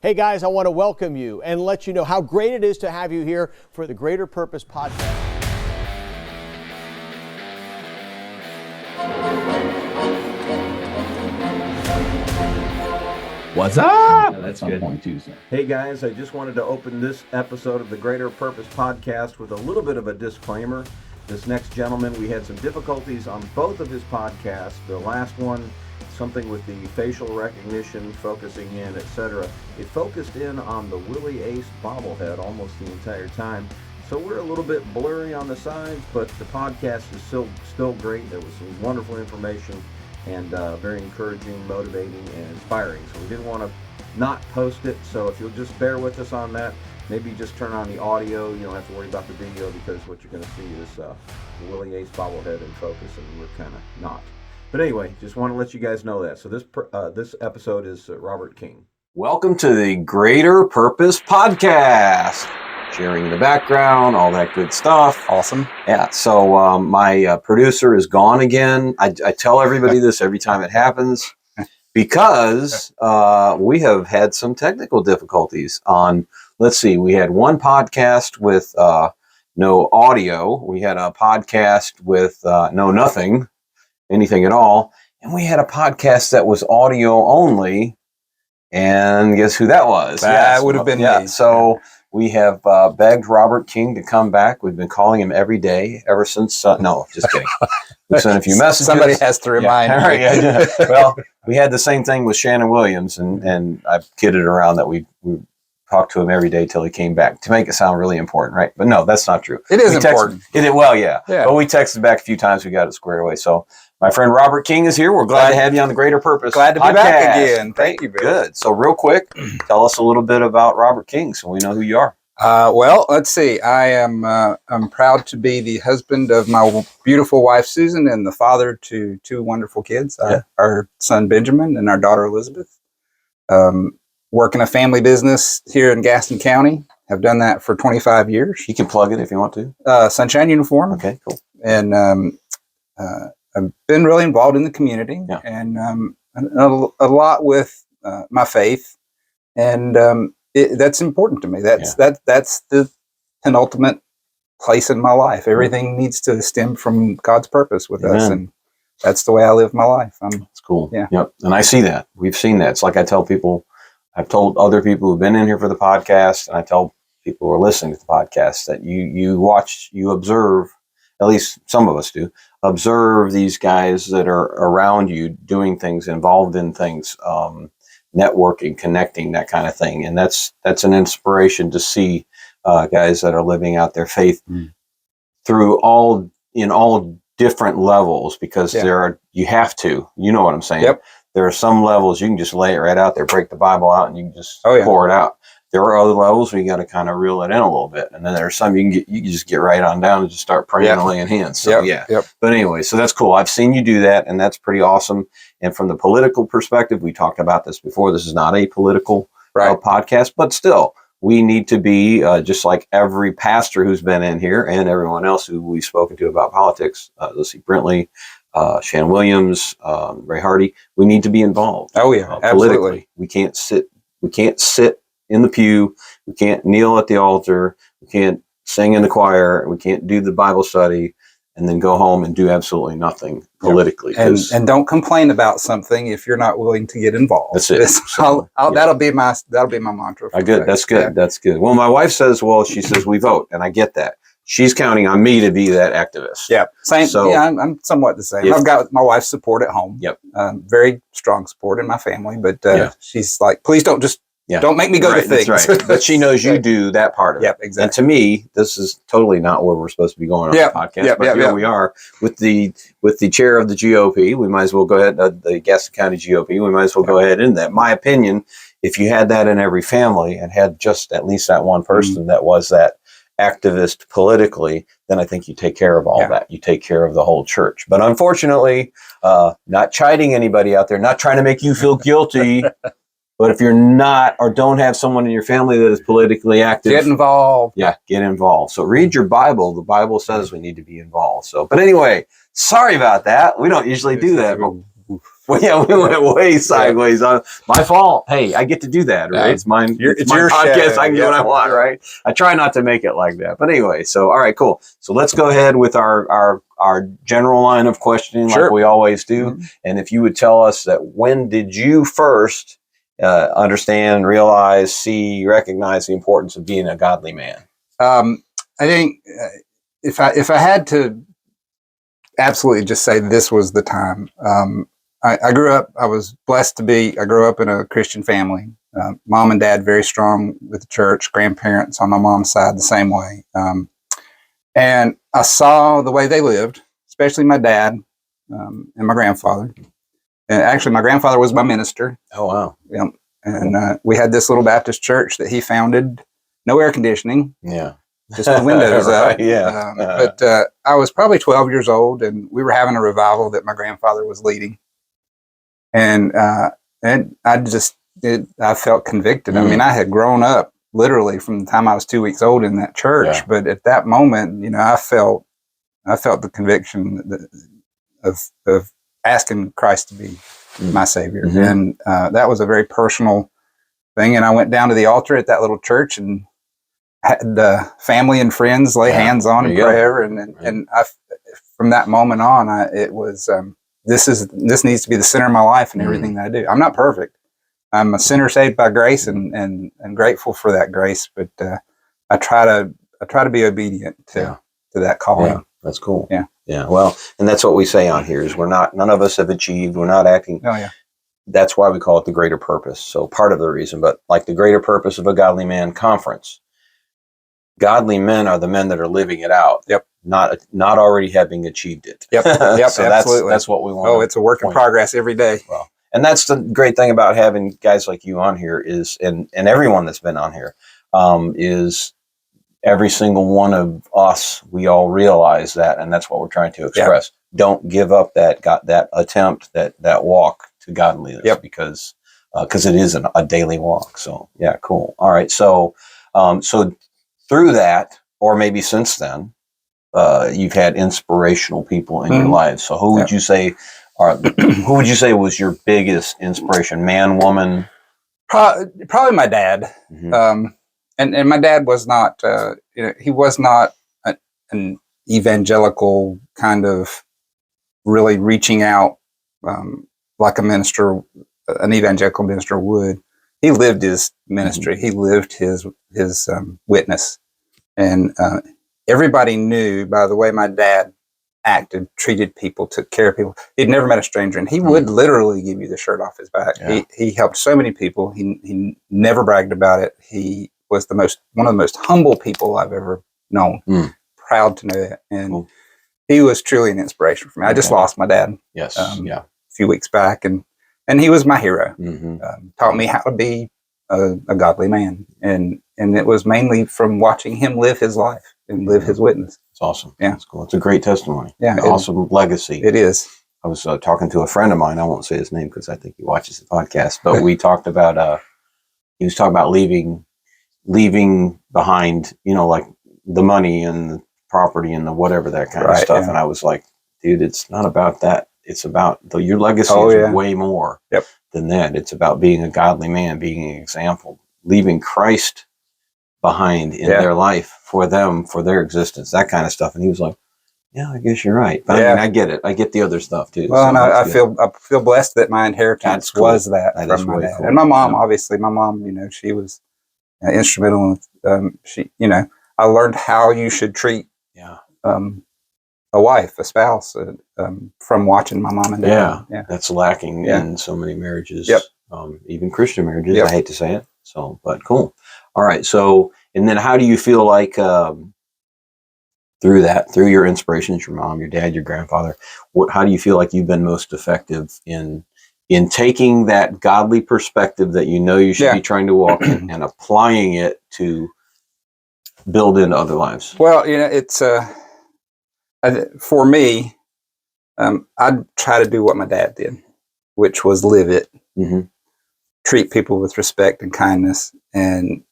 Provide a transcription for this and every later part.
Hey guys, I want to welcome you and let you know how great it is to have you here for the Greater Purpose Podcast. What's up? Yeah, that's good. Hey guys, I just wanted to open this episode of the Greater Purpose Podcast with a little bit of a disclaimer. This next gentleman, we had some difficulties on both of his podcasts. The last one, something with the facial recognition, focusing in, etc. It focused in on the Willie Ace bobblehead almost the entire time. So we're a little bit blurry on the sides, but the podcast is still great. There was some wonderful information and very encouraging, motivating, and inspiring. So we didn't want to not post it. So if you'll just bear with us on that, maybe just turn on the audio. You don't have to worry about the video, because what you're going to see is the Willie Ace bobblehead in focus, and we're kind of not. But anyway, just want to let you guys know that. So this episode is Robert King. Welcome to the Greater Purpose Podcast. Sharing the background, all that good stuff. Awesome. Yeah, so my producer is gone again. I tell everybody this every time it happens, because we have had some technical difficulties on, let's see, we had one podcast with no audio. We had a podcast with anything at all. And we had a podcast that was audio only. And guess who that was? That would have been me. So we have begged Robert King to come back. We've been calling him every day ever since. No, just kidding. We sent a few messages. Somebody has to remind me. Yeah. Well, we had the same thing with Shannon Williams, and I've kidded around that we talked to him every day till he came back, to make it sound really important, right? But no, that's not true. It is important. Yeah. But we texted back a few times. We got it squared away. So my friend Robert King is here. We're glad to have you on the Greater Purpose Glad to be Podcast. back again. Thank you, Bill. Good. So real quick, tell us a little bit about Robert King so we know who you are. Well, let's see. I'm proud to be the husband of my beautiful wife, Susan, and the father to two wonderful kids, our son, Benjamin, and our daughter, Elizabeth. Work in a family business here in Gaston County. Have done that for 25 years. You can plug it if you want to. Sunshine Uniform. Okay, cool. And I've been really involved in the community, and a lot with my faith, and that's important to me. That's the penultimate place in my life. Everything needs to stem from God's purpose with us, and that's the way I live my life. That's cool. Yeah. Yep. And I see that. We've seen that. It's like I tell people, I've told other people who've been in here for the podcast, and I tell people who are listening to the podcast, that you watch, you observe, at least some of us do, observe these guys that are around you doing things, involved in things, networking, connecting, that kind of thing. And that's an inspiration to see guys that are living out their faith through all different levels, because you have to, you know what I'm saying? Yep. There are some levels you can just lay it right out there, break the Bible out, and you can just pour it out. There are other levels where you got to kind of reel it in a little bit, and then there's some you can just get right on down and just start praying and laying hands. So But anyway, so that's cool. I've seen you do that, and that's pretty awesome. And from the political perspective, we talked about this before. This is not a political podcast, but still, we need to be just like every pastor who's been in here and everyone else who we've spoken to about politics. Let's see, Brentley, Shannon Williams, Ray Hardy. We need to be involved. Oh yeah, politically. We can't sit in the pew. We can't kneel at the altar. We can't sing in the choir. We can't do the Bible study and then go home and do absolutely nothing politically. And don't complain about something if you're not willing to get involved. That's it. That'll be my mantra. Good. That's good. Yeah. That's good. Well, my wife says, she says we vote, and I get that. She's counting on me to be that activist. Yeah. Same. So, I'm somewhat the same. I've got my wife's support at home. Yep. Very strong support in my family, but she's like, please don't just don't make me go to things. That's right. But she knows you do that part of it. Yep, exactly. And to me, this is totally not where we're supposed to be going on the podcast. But here we are with the chair of the GOP. We might as well go ahead, the Gaston County GOP. We might as well go ahead in that. My opinion, if you had that in every family and had just at least that one person that was that activist politically, then I think you take care of all that. You take care of the whole church. But unfortunately, not chiding anybody out there, not trying to make you feel guilty. But if you're not, or don't have someone in your family that is politically active, get involved. Yeah, get involved. So read your Bible. The Bible says we need to be involved. So, but anyway, sorry about that. We don't usually do that. But Well, yeah, we went way sideways. My fault. Hey, I get to do that, right? It's mine. It's my your podcast. show. I can do what I want, right? I try not to make it like that. But anyway, so all right, cool. So let's go ahead with our general line of questioning, like we always do. Mm-hmm. And if you would tell us that, when did you first understand, realize, see, recognize the importance of being a godly man? I think if I had to absolutely just say this was the time. I grew up, I grew up in a Christian family. Mom and dad very strong with the church, grandparents on my mom's side the same way. And I saw the way they lived, especially my dad and my grandfather. And actually, my grandfather was my minister. Oh, wow. Yeah. And we had this little Baptist church that he founded, no air conditioning. Yeah. Just the windows right, up. Yeah. But I was probably 12 years old, and we were having a revival that my grandfather was leading. And I felt convicted. Mm. I mean, I had grown up literally from the time I was 2 weeks old in that church. Yeah. But at that moment, I felt the conviction of asking Christ to be my Savior. Mm-hmm. And that was a very personal thing. And I went down to the altar at that little church and had the family and friends lay hands on in prayer. And I, from that moment on, it was, this needs to be the center of my life and everything that I do. I'm not perfect. I'm a sinner saved by grace and grateful for that grace. But I try to be obedient to that calling. Yeah, that's cool. Yeah. Yeah. Well, and that's what we say on here is none of us have achieved. We're not acting. Oh, yeah. That's why we call it the greater purpose. So part of the reason, but like the greater purpose of a Godly Man Conference, godly men are the men that are living it out. Yep. Not already having achieved it. Yep. Yep. So absolutely. That's what we want. Oh, it's a work in progress every day. Well, and that's the great thing about having guys like you on here is, and everyone that's been on here, is every single one of us, we all realize that, and that's what we're trying to express. Yeah. Don't give up that attempt, that walk to godliness, because it is a daily walk. So yeah, cool. All right. So through that, or maybe since then, you've had inspirational people in your lives. So who would you say was your biggest inspiration? Man, woman? Probably my dad. Mm-hmm. And my dad was not, he was not an evangelical kind of really reaching out like an evangelical minister would. He lived his ministry. Mm-hmm. He lived his witness. And everybody knew by the way my dad acted, treated people, took care of people. He'd never met a stranger, and he would literally give you the shirt off his back. Yeah. He helped so many people. He never bragged about it. He was one of the most humble people I've ever known. Proud to know that. And he was truly an inspiration for me. I just lost my dad. Yes. A few weeks back, and he was my hero. Mm-hmm. Taught me how to be a godly man, and it was mainly from watching him live his life and live his witness. It's awesome. Yeah, it's cool. It's a great testimony. Yeah, awesome legacy. It is. I was talking to a friend of mine. I won't say his name because I think he watches the podcast. But we talked about. He was talking about leaving behind, like the money and the property and the whatever, that kind of stuff. Yeah. And I was like, dude, it's not about that. It's about your legacy is way more than that. It's about being a godly man, being an example, leaving Christ behind in their life for them, for their existence, that kind of stuff. And he was like, yeah, I guess you're right. But I mean, I get it. I get the other stuff too. Well, so and I feel blessed that my inheritance was that from my dad. Cool. And my mom, obviously, she was instrumental. I learned how you should treat a wife, a spouse, from watching my mom and dad. Yeah, that's lacking in so many marriages. Yep. Even Christian marriages. Yep. I hate to say it. So, but cool. All right. So, and then how do you feel like through your inspirations, your mom, your dad, your grandfather, how do you feel like you've been most effective in taking that godly perspective that you should be trying to walk in and applying it to build into other lives? Well, it's for me, I'd try to do what my dad did, which was live it, treat people with respect and kindness, and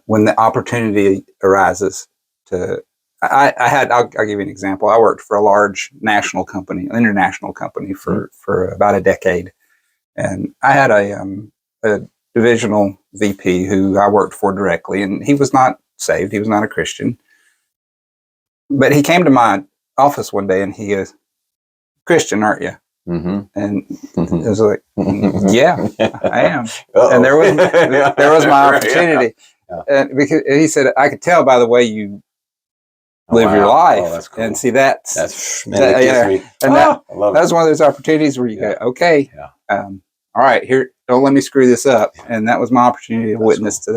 when the opportunity arises to I'll give you an example. I worked for a large national company, an international company for about a decade. And I had a divisional VP who I worked for directly, and he was not saved. He was not a Christian. But he came to my office one day and he goes, "Christian, aren't you?" Mm-hmm. And it was like, "Yeah, I am." Uh-oh. And there was my opportunity. Yeah. And because he said, "I could tell by the way you live your life." Oh, that's cool. And see, that's me. And that was one of those opportunities where you go, "Okay, all right, here, don't let me screw this up." And that was my opportunity to witness to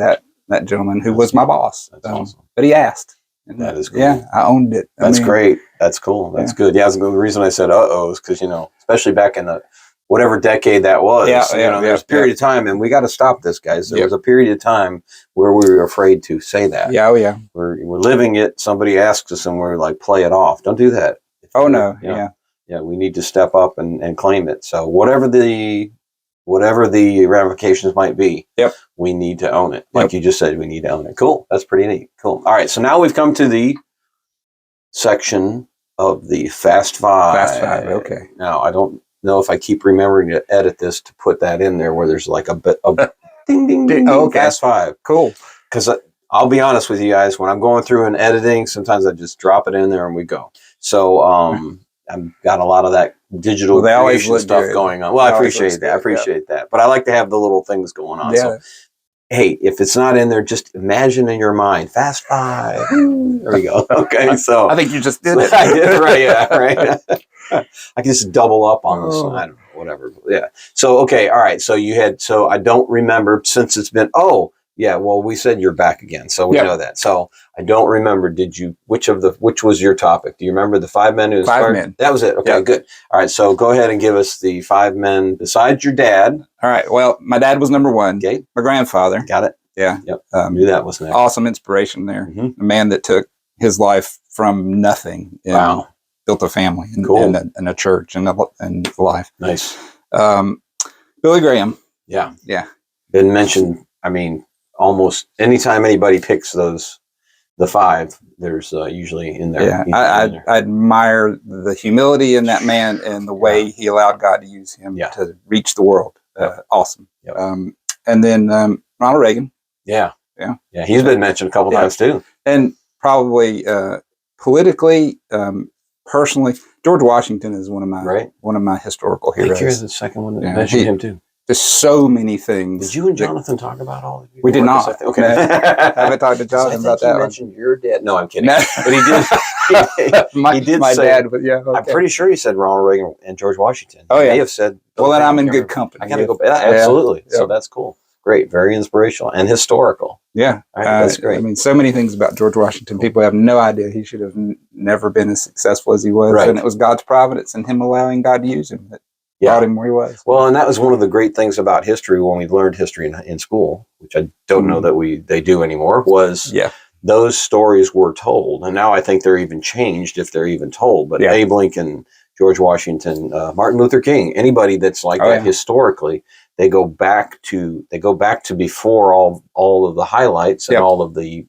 that gentleman who was my boss. That's awesome. But he asked. And that is cool. Yeah, I owned it. That's great. That's cool. That's good. Yeah, the reason I said is because, especially back in the whatever decade that was, there's a period of time, and we got to stop this, guys. There was a period of time where we were afraid to say that. Yeah, yeah. We're living it. Somebody asks us, and we're like, play it off. Don't do that. Yeah, we need to step up and claim it. So whatever the ramifications might be, we need to own it. Like you just said, we need to own it. Cool. That's pretty neat. Cool. All right. So now we've come to the section of the Fast Five. Fast Five. Okay. Now, I don't know if I keep remembering to edit this to put that in there where there's like a bit of ding, ding, ding, okay. Fast Five. Cool. Because I'll be honest with you guys, when I'm going through and editing, sometimes I just drop it in there and we go. So, I've got a lot of that digital creation stuff going on. Well, I appreciate that. I appreciate that. But I like to have the little things going on. Yeah. So, hey, if it's not in there, just imagine in your mind, Fast Five. There we go. Okay, so I think you just did it. I did, right? Yeah, right. I can just double up on this. I don't know, whatever. Yeah. So, okay, all right. So I don't remember since it's been. Oh, yeah. Well, we said you're back again, so we know that. So I don't remember. Which was your topic? Do you remember the 5 men? Five men. That was it. Okay, good. All right. So go ahead and give us the 5 men besides your dad. All right. Well, my dad was number one. Okay. My grandfather. Got it. Yeah. Yep. Knew that was next. Awesome inspiration there. Mm-hmm. A man that took his life from nothing. And built a family and a church and life. Nice. Billy Graham. Yeah. Yeah. Been mentioned. I mean, almost anytime anybody picks the 5, there's usually in there. Yeah, I admire the humility in that man and the way he allowed God to use him to reach the world. Awesome. Yep. And then Ronald Reagan. Yeah. He's been mentioned a couple times too. And probably politically, personally, George Washington is one of my historical heroes. I think you're the second one that mentioned him too. There's so many things. Did you and Jonathan talk about all of you? We did not. Okay. I haven't talked to Jonathan about that. You mentioned your dad. No, I'm kidding. But he did. My dad. But yeah. Okay. I'm pretty sure he said Ronald Reagan and George Washington. Oh, yeah. He may have said. Well, then I'm in good company. I got to go back. Absolutely. So that's cool. Great. Very inspirational and historical. Yeah. Right, that's great. I mean, so many things about George Washington. People have no idea. He should have never been as successful as he was. Right. And it was God's providence and him allowing God to use him that brought him where he was. Well, and that was one of the great things about history when we learned history in school, which I don't know that they do anymore, was those stories were told. And now I think they're even changed if they're even told. But Abe Lincoln, George Washington, Martin Luther King, anybody that's like that historically, they go back to before all of the highlights and all of the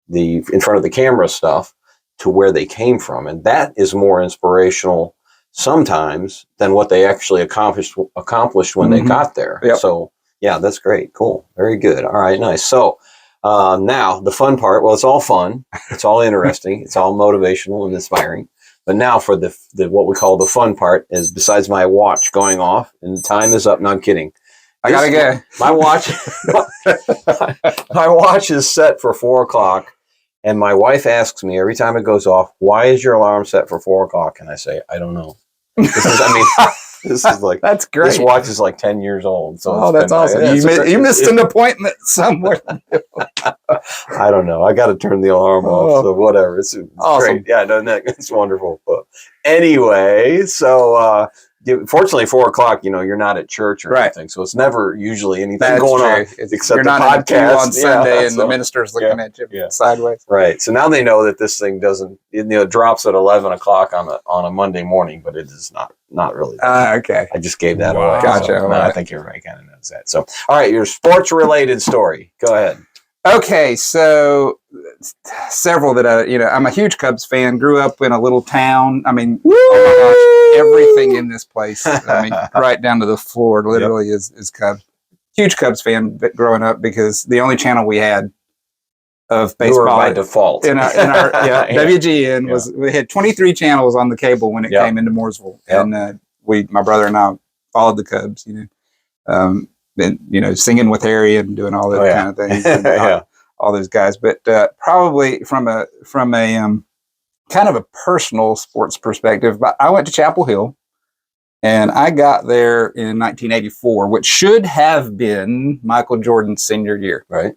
in front of the camera stuff to where they came from. And that is more inspirational sometimes than what they actually accomplished when they got there. Yep. So that's great. Cool. Very good. All right. Nice. So now the fun part, well, it's all fun. It's all interesting. It's all motivational and inspiring. But now for the what we call the fun part is besides my watch going off and the time is up. No, I'm kidding. I gotta go. My watch is set for 4:00. And my wife asks me every time it goes off, "Why is your alarm set for 4:00?" And I say, "I don't know." This is like that's great. This watch is like 10 years old. So that's awesome. You missed an appointment somewhere. I don't know. I got to turn the alarm off. So whatever. It's awesome. Great. Yeah, no, it's wonderful. But anyway, so fortunately, 4:00. You're not at church or anything, so it's never usually anything going on except you're the not podcast on Sunday, and the minister's looking at you sideways. Right. So now they know that this thing doesn't. It drops at 11:00 on a Monday morning, but it is not really. Okay. I just gave that away. Gotcha. So, I think everybody kind of knows that. So, all right, your sports related story. Go ahead. Okay, so several that I'm a huge Cubs fan. Grew up in a little town. I mean, oh my gosh, everything in this place. I mean, right down to the floor, literally is Cubs. Huge Cubs fan growing up because the only channel we had of baseball by default in our WGN was we had 23 channels on the cable when it came into Mooresville, and my brother and I followed the Cubs. And singing with Harry and doing all that kind of things, and all those guys. But probably from a kind of a personal sports perspective, but I went to Chapel Hill, and I got there in 1984, which should have been Michael Jordan's senior year. Right.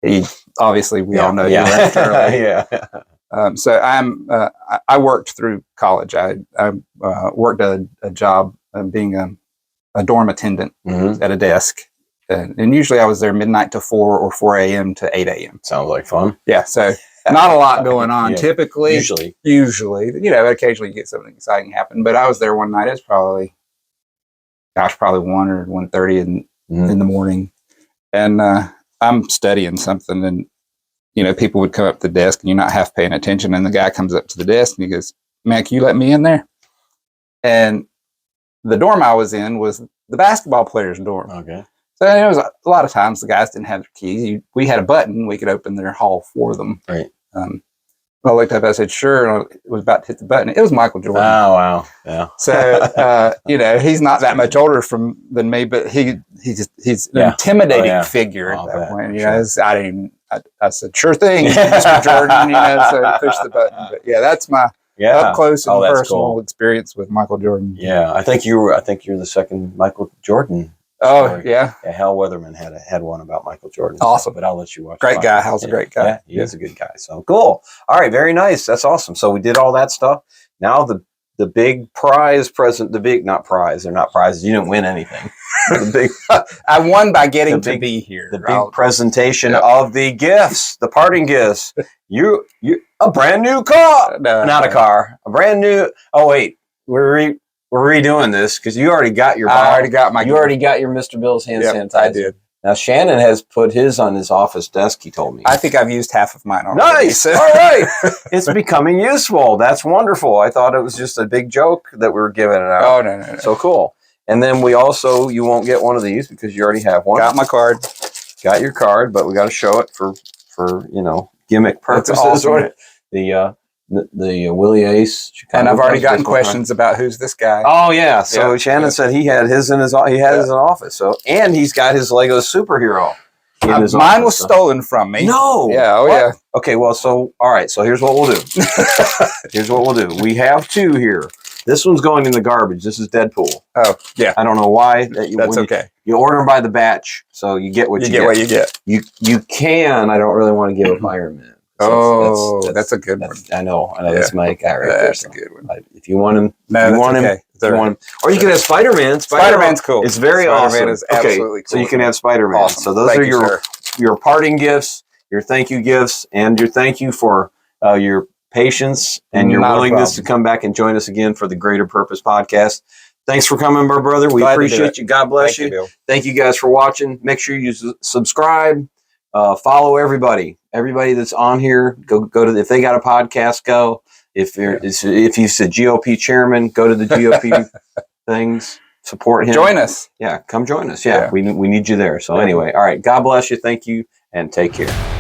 He obviously we all know he left early. So I worked through college. I worked a job being a dorm attendant at a desk. And usually I was there midnight to 4 or 4 a.m. to 8 a.m. Sounds like fun. Yeah. So not a lot going on typically. Usually, occasionally you get something exciting happen. But I was there one night. It was probably 1 or 1:30 in the morning. And I'm studying something, and people would come up to the desk and you're not half paying attention. And the guy comes up to the desk and he goes, "Man, can you let me in there?" And the dorm I was in was the basketball players' dorm. Okay. So there was a lot of times the guys didn't have their keys. We had a button. We could open their hall for them. Right. I looked up. I said, "Sure." And it was about to hit the button. It was Michael Jordan. Oh, wow. Yeah. So, he's not that much older than me, but he's an intimidating figure at that point. I said, "Sure thing, Mr. Jordan." So I pushed the button. But that's my up close and personal experience with Michael Jordan. Yeah. I think you're the second Michael Jordan. Oh, story. yeah. Hal Weatherman had one about Michael Jordan. Awesome. But I'll let you watch. Great guy. Hal's a great guy. Yeah, he is a good guy. So cool. All right. Very nice. That's awesome. So we did all that stuff. Now the big prize present, not prize. They're not prizes. You didn't win anything. I won by getting to be here. The big presentation of the gifts, the parting gifts. You a brand new car. Not a car. A brand new. Oh, wait. We're redoing this because you already got your. I already got my. You already got your Mr. Bill's hand sanitizer. I did. Now Shannon has put his on his office desk. He told me. I think I've used half of mine already. Nice. All right. It's becoming useful. That's wonderful. I thought it was just a big joke that we were giving it out. Oh no. So cool. And then you won't get one of these because you already have one. Got my card. Got your card, but we got to show it for gimmick purposes. That's awesome. The Willie Ace, and I've already gotten questions about who's this guy. Oh yeah, so Shannon said he had his in his office. So and he's got his Lego superhero. Mine was stolen from me. No. Yeah. Yeah. Okay. Well, all right. So here's what we'll do. We have two here. This one's going in the garbage. This is Deadpool. Oh yeah. I don't know why. That's okay. You order them by the batch, so you get what you get. What you get. You can. I don't really want to give up Iron Man. That's a good one. I know. That's my guy right there. That's a good one. If you want him, or you can have Spider-Man. Spider-Man's cool. It's very Spider-Man awesome. is absolutely cool. So you can have Spider-Man. Awesome. So those are your parting gifts, your thank you gifts, and your thank you for your patience and your willingness to come back and join us again for the Greater Purpose Podcast. Thanks for coming, my brother. We appreciate you. God bless you. Thank you guys for watching. Make sure you subscribe. Follow everybody that's on here. Go to if they got a podcast, go. If you said GOP chairman, go to the GOP things. Support him. Join us. Yeah, come join us. Yeah. We need you there. So anyway, all right. God bless you. Thank you, and take care.